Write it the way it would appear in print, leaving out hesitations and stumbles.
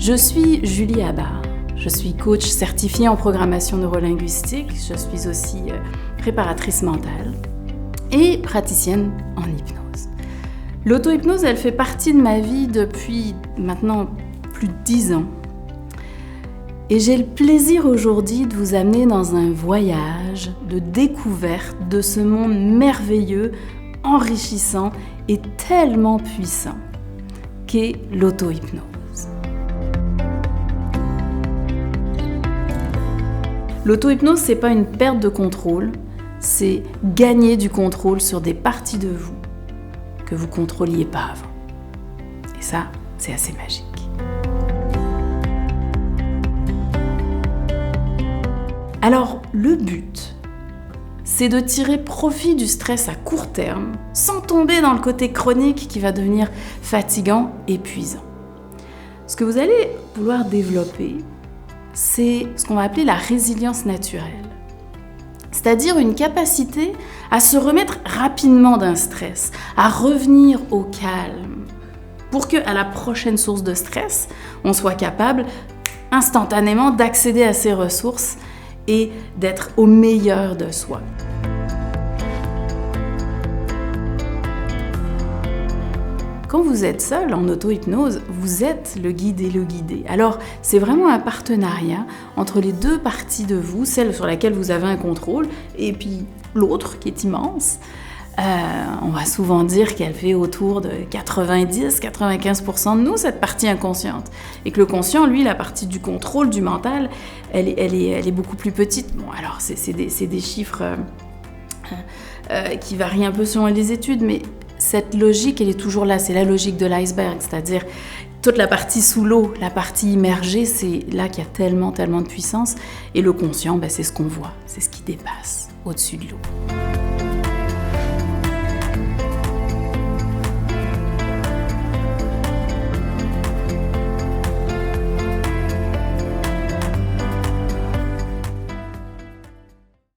Je suis Julie Habart. Je suis coach certifiée en programmation neurolinguistique. Je suis aussi préparatrice mentale et praticienne en hypnose. L'auto-hypnose, elle fait partie de ma vie depuis maintenant plus de 10 ans. Et j'ai le plaisir aujourd'hui de vous amener dans un voyage de découverte de ce monde merveilleux, enrichissant et tellement puissant qu'est l'auto-hypnose. L'auto-hypnose, c'est pas une perte de contrôle, c'est gagner du contrôle sur des parties de vous que vous ne contrôliez pas avant. Et ça, c'est assez magique. Alors, le but, c'est de tirer profit du stress à court terme, sans tomber dans le côté chronique qui va devenir fatigant, épuisant. Ce que vous allez vouloir développer, c'est ce qu'on va appeler la résilience naturelle. C'est-à-dire une capacité à se remettre rapidement d'un stress, à revenir au calme, pour qu'à la prochaine source de stress, on soit capable instantanément d'accéder à ces ressources et d'être au meilleur de soi. Quand vous êtes seul en auto-hypnose, vous êtes le guide et le guidé. Alors, c'est vraiment un partenariat entre les deux parties de vous, celle sur laquelle vous avez un contrôle, et puis l'autre qui est immense. On va souvent dire qu'elle fait autour de 90-95% de nous, cette partie inconsciente. Et que le conscient, lui, la partie du contrôle, du mental, elle est beaucoup plus petite. Bon, alors, c'est des chiffres qui varient un peu selon les études, mais cette logique, elle est toujours là. C'est la logique de l'iceberg, c'est-à-dire toute la partie sous l'eau, la partie immergée, c'est là qu'il y a tellement de puissance. Et le conscient, c'est ce qu'on voit, c'est ce qui dépasse au-dessus de l'eau.